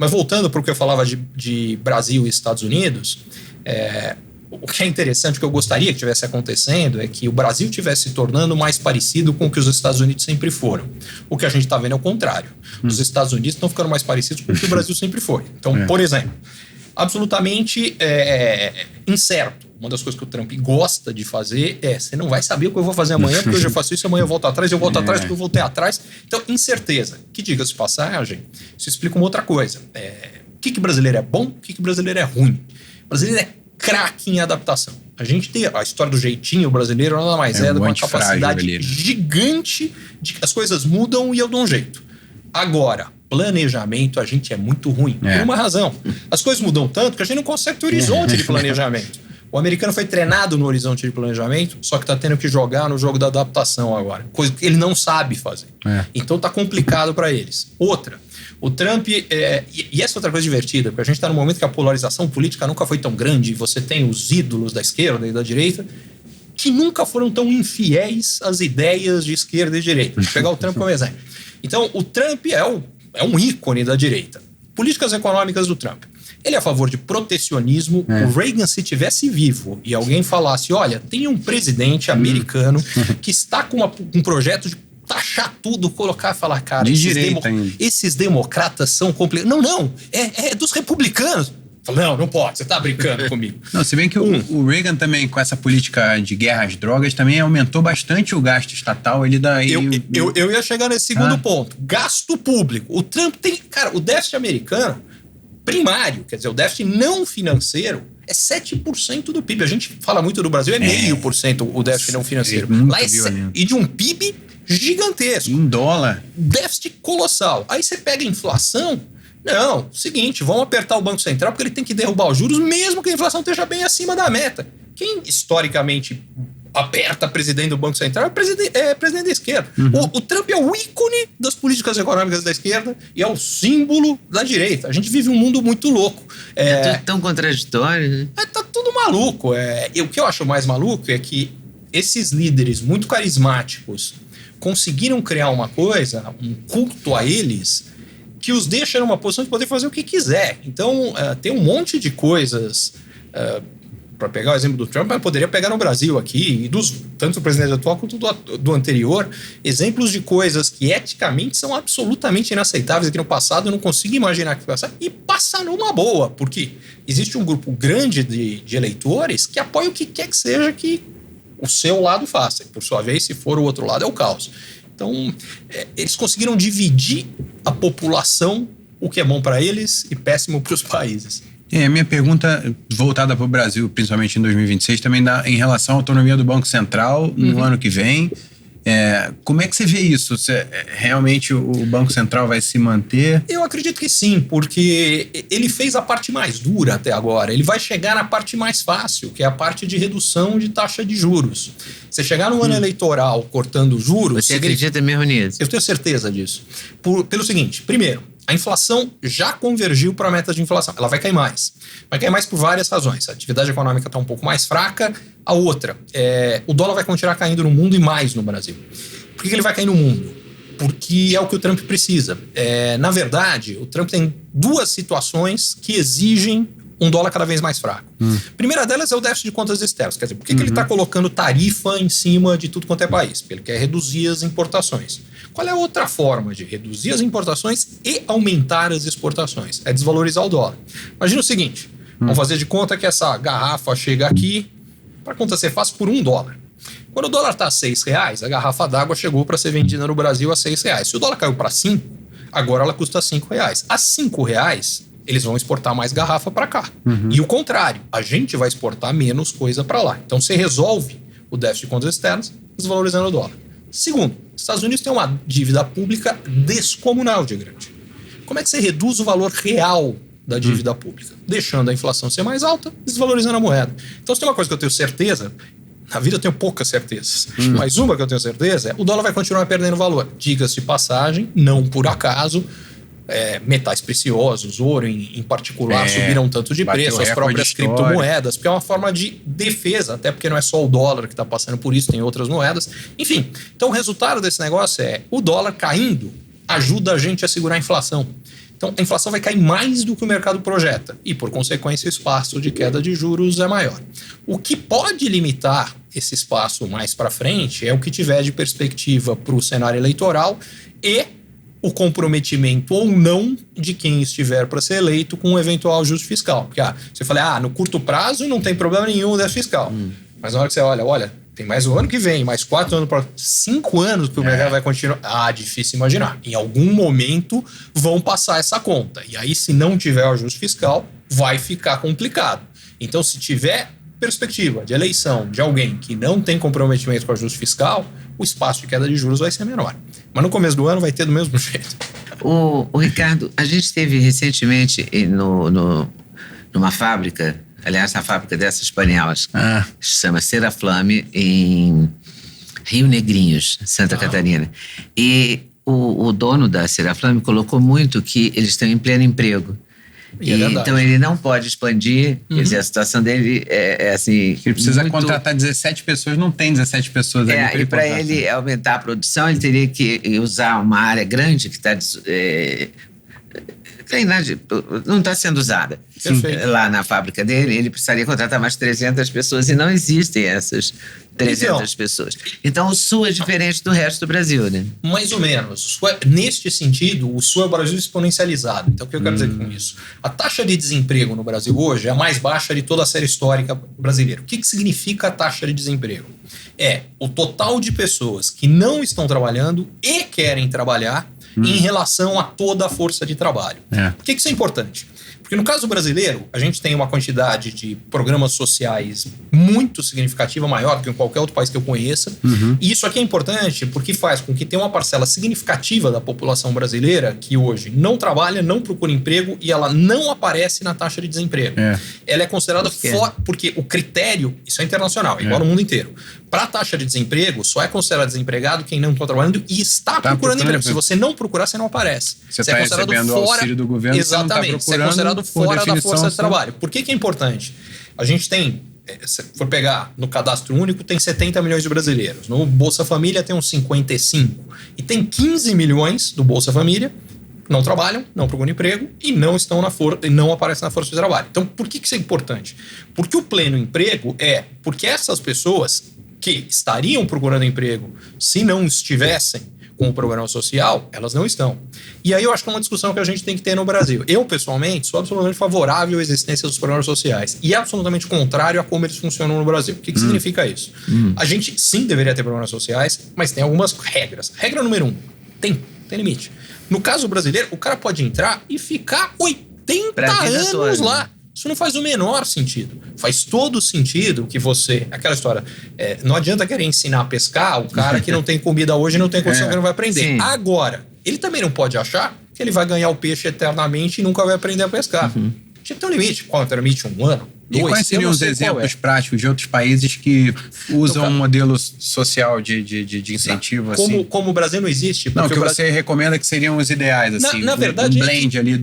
Mas voltando para o que eu falava de Brasil e Estados Unidos, o que é interessante, o que eu gostaria que tivesse acontecendo é que o Brasil estivesse se tornando mais parecido com o que os Estados Unidos sempre foram. O que a gente está vendo é o contrário. Os Estados Unidos estão ficando mais parecidos com o que o Brasil sempre foi. Então, por exemplo, absolutamente incerto. Uma das coisas que o Trump gosta de fazer você não vai saber o que eu vou fazer amanhã, porque hoje eu faço isso, amanhã eu volto atrás, eu volto atrás porque eu voltei atrás. Então, incerteza. Que, diga-se de passagem, isso explica uma outra coisa. O que brasileiro é bom, o que brasileiro é ruim. O brasileiro é craque em adaptação. A gente tem a história do jeitinho brasileiro, nada mais de uma capacidade gigante de que as coisas mudam e eu dou um jeito. Agora, planejamento, a gente é muito ruim. Por uma razão. As coisas mudam tanto que a gente não consegue ter horizonte de planejamento. O americano foi treinado no horizonte de planejamento, só que está tendo que jogar no jogo da adaptação agora. Coisa que ele não sabe fazer. Então tá complicado para eles. Outra, o Trump... e essa é outra coisa divertida, porque a gente está num momento que a polarização política nunca foi tão grande. Você tem os ídolos da esquerda e da direita que nunca foram tão infiéis às ideias de esquerda e direita. Vou pegar o Trump como exemplo. Então, o Trump é um ícone da direita. Políticas econômicas do Trump. Ele é a favor de protecionismo. O Reagan, se tivesse vivo e alguém falasse, olha, tem um presidente americano que está com um projeto de taxar tudo, colocar e falar, cara, esses democratas são complicados. Não, é dos republicanos. Não pode, você tá brincando comigo. Não, se bem que o Reagan também, com essa política de guerra às drogas, também aumentou bastante o gasto estatal. Eu ia chegar nesse segundo ponto. Gasto público. O Trump tem... Cara, o déficit americano primário, quer dizer, o déficit não financeiro é 7% do PIB. A gente fala muito do Brasil, é 0,5% o déficit não financeiro. Lá e de um PIB gigantesco. Em dólar. Déficit colossal. Aí você pega a inflação... Não, seguinte, vamos apertar o Banco Central porque ele tem que derrubar os juros mesmo que a inflação esteja bem acima da meta. Quem historicamente aperta presidente do Banco Central é presidente da esquerda. O Trump é o ícone das políticas econômicas da esquerda e é o símbolo da direita. A gente vive um mundo muito louco. É tudo tão contraditório, né? Tá tudo maluco. E o que eu acho mais maluco é que esses líderes muito carismáticos conseguiram criar uma coisa, um culto a eles, que os deixa numa posição de poder fazer o que quiser. Então, tem um monte de coisas, para pegar o exemplo do Trump, eu poderia pegar no Brasil aqui, e tanto do presidente atual quanto do anterior, exemplos de coisas que eticamente são absolutamente inaceitáveis, e que no passado eu não consigo imaginar que passar, e passa numa boa, porque existe um grupo grande de eleitores que apoia o que quer que seja que o seu lado faça. E, por sua vez, se for o outro lado, é o caos. Então, eles conseguiram dividir a população, o que é bom para eles e péssimo para os países. A minha pergunta, voltada para o Brasil, principalmente em 2026, também dá em relação à autonomia do Banco Central no ano que vem. Como é que você vê isso? Realmente o Banco Central vai se manter? Eu acredito que sim, porque ele fez a parte mais dura até agora. Ele vai chegar na parte mais fácil, que é a parte de redução de taxa de juros. Você chegar no ano eleitoral cortando juros... Você acredita mesmo nisso? Eu tenho certeza disso. Pelo seguinte, primeiro, a inflação já convergiu para a meta de inflação. Ela vai cair mais. Vai cair mais por várias razões. A atividade econômica está um pouco mais fraca. A outra, o dólar vai continuar caindo no mundo e mais no Brasil. Por que ele vai cair no mundo? Porque é o que o Trump precisa. Na verdade, o Trump tem duas situações que exigem um dólar cada vez mais fraco. A primeira delas é o déficit de contas externas. Quer dizer, por que ele está colocando tarifa em cima de tudo quanto é país? Porque ele quer reduzir as importações. Qual é a outra forma de reduzir as importações e aumentar as exportações? É desvalorizar o dólar. Imagina o seguinte, vamos fazer de conta que essa garrafa chega aqui, para conta ser fácil, por $1. Quando o dólar está a R$6, a garrafa d'água chegou para ser vendida no Brasil a R$6. Se o dólar caiu para 5, agora ela custa R$5. A R$5, eles vão exportar mais garrafa para cá. E o contrário, a gente vai exportar menos coisa para lá. Então você resolve o déficit de contas externas desvalorizando o dólar. Segundo, os Estados Unidos têm uma dívida pública descomunal de grande. Como é que você reduz o valor real da dívida pública? Deixando a inflação ser mais alta, desvalorizando a moeda. Então, se tem uma coisa que eu tenho certeza, na vida eu tenho poucas certezas, mas uma que eu tenho certeza é o dólar vai continuar perdendo valor. Diga-se de passagem, não por acaso, metais preciosos, ouro em particular, subiram tanto de preço, as próprias criptomoedas, porque é uma forma de defesa, até porque não é só o dólar que está passando por isso, tem outras moedas. Enfim, então o resultado desse negócio o dólar caindo ajuda a gente a segurar a inflação. Então, a inflação vai cair mais do que o mercado projeta e, por consequência, o espaço de queda de juros é maior. O que pode limitar esse espaço mais para frente é o que tiver de perspectiva para o cenário eleitoral e o comprometimento ou não de quem estiver para ser eleito com um eventual ajuste fiscal. Porque você fala, no curto prazo não tem problema nenhum o déficit fiscal. Mas na hora que você olha, tem mais um ano que vem, mais 4 anos, 5 anos que o mercado vai continuar. Difícil imaginar. Em algum momento vão passar essa conta. E aí, se não tiver o ajuste fiscal, vai ficar complicado. Então, se tiver perspectiva de eleição de alguém que não tem comprometimento com o ajuste fiscal, o espaço de queda de juros vai ser menor. Mas no começo do ano vai ter do mesmo jeito. O Ricardo, a gente esteve recentemente numa fábrica, aliás, na fábrica dessas panelas, que se chama Seraflame, em Rio Negrinhos, Santa Catarina. E o dono da Seraflame colocou muito que eles estão em pleno emprego. Então ele não pode expandir, quer dizer, a situação dele é assim. Ele precisa contratar 17 pessoas, não tem 17 pessoas ali. E para ele aumentar a produção, ele teria que usar uma área grande que está. Não está sendo usada. Lá na fábrica dele, ele precisaria contratar mais 300 pessoas e não existem essas 300 pessoas. Então, o Sul é diferente do resto do Brasil, né? Mais ou menos. Neste sentido, o Sul é o Brasil exponencializado. Então, o que eu quero dizer com isso? A taxa de desemprego no Brasil hoje é a mais baixa de toda a série histórica brasileira. O que significa a taxa de desemprego? É o total de pessoas que não estão trabalhando e querem trabalhar em relação a toda a força de trabalho. Por que isso é importante? Porque no caso brasileiro, a gente tem uma quantidade de programas sociais muito significativa, maior do que em qualquer outro país que eu conheça. E isso aqui é importante porque faz com que tenha uma parcela significativa da população brasileira que hoje não trabalha, não procura emprego e ela não aparece na taxa de desemprego. Ela é considerada fora, porque o critério, isso é internacional, é igual no mundo inteiro. Para a taxa de desemprego, só é considerado desempregado quem não está trabalhando e está procurando emprego. Se você não procurar, você não aparece. Você está recebendo o auxílio do governo, exatamente, você é considerado fora da força de trabalho. Por que é importante? A gente tem, se for pegar no cadastro único, tem 70 milhões de brasileiros. No Bolsa Família tem uns 55. E tem 15 milhões do Bolsa Família que não trabalham, não procuram emprego e não estão e não aparecem na força de trabalho. Então, por que isso é importante? Porque o pleno emprego porque essas pessoas que estariam procurando emprego se não estivessem com o programa social, elas não estão. E aí eu acho que é uma discussão que a gente tem que ter no Brasil. Eu, pessoalmente, sou absolutamente favorável à existência dos programas sociais e absolutamente contrário a como eles funcionam no Brasil. O que significa isso? A gente, sim, deveria ter programas sociais, mas tem algumas regras. Regra número 1, tem limite. No caso brasileiro, o cara pode entrar e ficar 80 anos lá. Isso não faz o menor sentido. Faz todo sentido que você... Aquela história, não adianta querer ensinar a pescar o cara que não tem comida hoje e não tem condição que não vai aprender. Sim. Agora, ele também não pode achar que ele vai ganhar o peixe eternamente e nunca vai aprender a pescar. Tinha que ter um limite. Qual é o limite? 1 ano? 2? E quais seriam os exemplos práticos de outros países que usam um modelo social de incentivo? Como o Brasil não existe... Não, que você recomenda que seriam os ideais, assim. Na verdade... Um blend ali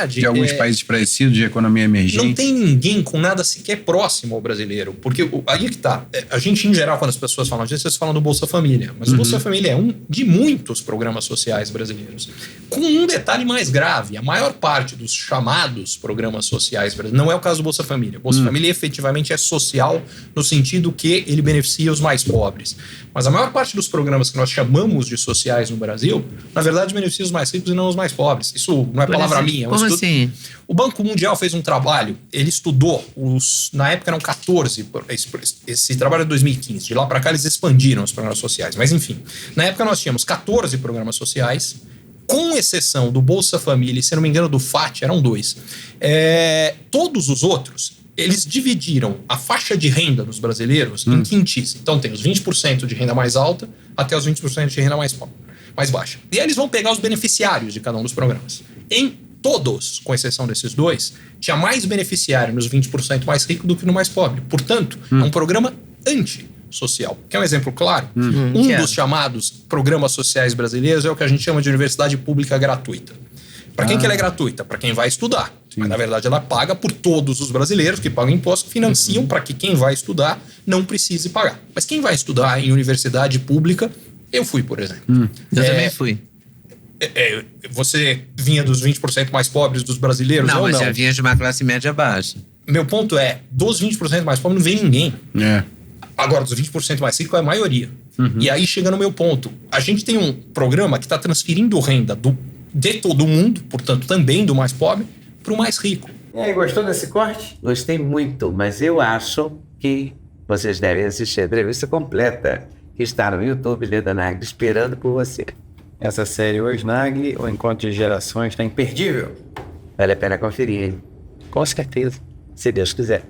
de alguns países parecidos de economia emergente. Não tem ninguém com nada sequer próximo ao brasileiro. Porque aí é que tá. A gente, em geral, quando as pessoas falam disso, vocês falam do Bolsa Família. Mas o Bolsa Família é um de muitos programas sociais brasileiros. Com um detalhe mais grave. A maior parte dos chamados programas sociais brasileiros... Não é o caso do Bolsa Família. O Bolsa Família efetivamente é social no sentido que ele beneficia os mais pobres. Mas a maior parte dos programas que nós chamamos de sociais no Brasil, na verdade, beneficia os mais ricos e não os mais pobres. Isso não é palavra minha. É um estudo. Assim? O Banco Mundial fez um trabalho, ele estudou, na época eram 14, esse trabalho é de 2015, de lá para cá eles expandiram os programas sociais. Mas enfim, na época nós tínhamos 14 programas sociais, com exceção do Bolsa Família e, se não me engano, do FAT, eram 2. Todos os outros, eles dividiram a faixa de renda dos brasileiros em quintis. Então tem os 20% de renda mais alta até os 20% de renda mais baixa. E aí eles vão pegar os beneficiários de cada um dos programas. Em todos, com exceção desses 2, tinha mais beneficiário nos 20% mais ricos do que no mais pobre. Portanto, é um programa antissocial. Quer um exemplo claro? Dos chamados programas sociais brasileiros é o que a gente chama de universidade pública gratuita. Para quem que ela é gratuita? Para quem vai estudar. Sim. Mas, na verdade, ela paga por todos os brasileiros que pagam imposto, financiam para que quem vai estudar não precise pagar. Mas quem vai estudar em universidade pública, eu fui, por exemplo. Eu também fui. Você vinha dos 20% mais pobres dos brasileiros Não, ou mas não? já vinha de uma classe média baixa. Meu ponto é, dos 20% mais pobres não vem ninguém. Agora, dos 20% mais ricos é a maioria. E aí chega no meu ponto. A gente tem um programa que está transferindo renda de todo mundo, portanto também do mais pobre, para o mais rico. E aí, gostou desse corte? Gostei muito, mas eu acho que vocês devem assistir a entrevista completa, que está no YouTube, Leda Nagli, esperando por você. Essa série Os Nagli, o Encontro de Gerações, está imperdível. Vale a pena conferir, hein? Com certeza. Se Deus quiser.